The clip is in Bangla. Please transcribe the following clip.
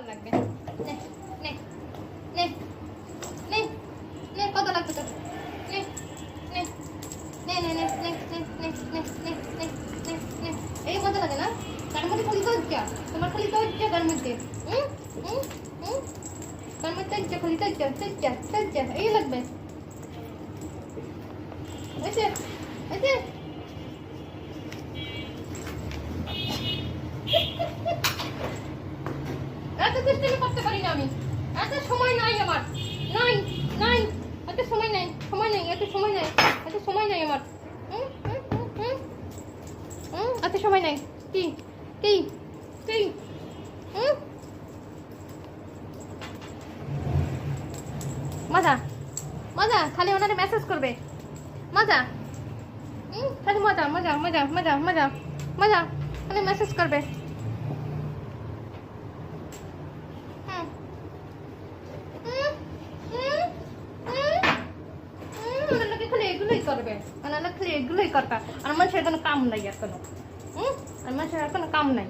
ভালো লাগবে। নে নে নে নে নে কত লাগবে তোর? নে নে নে নে নে নে নে নে নে নে নে নে নে এই মজা লাগে না? তার মধ্যে খালি লজ্জা, তোমার খালি লজ্জা তার মধ্যে। হুম হুম হুম তার মধ্যে লজ্জা, খালি লজ্জা লজ্জা লজ্জা এই লাগবে। ওইসে ওইসে এত দুষ্টামি করতে পারি না আমি, এত সময় নাই আমার, নাই নাই এত সময় নাই, সময় নাই, এত সময় নাই, এত সময় নাই আমার। এত সময় নাই। কি কি কি মজা মজা, খালি ওনারে মেসেজ করবে মজা। খালি মজা মজা মজা মজা মজা মজা, খালি মেসেজ করবে। এগুলোই করবে, খালি এগুলোই করবে। আর মানুষের কোনো কাম নাই আর কোনো, আর মানুষের আর কোনো কাম নাই।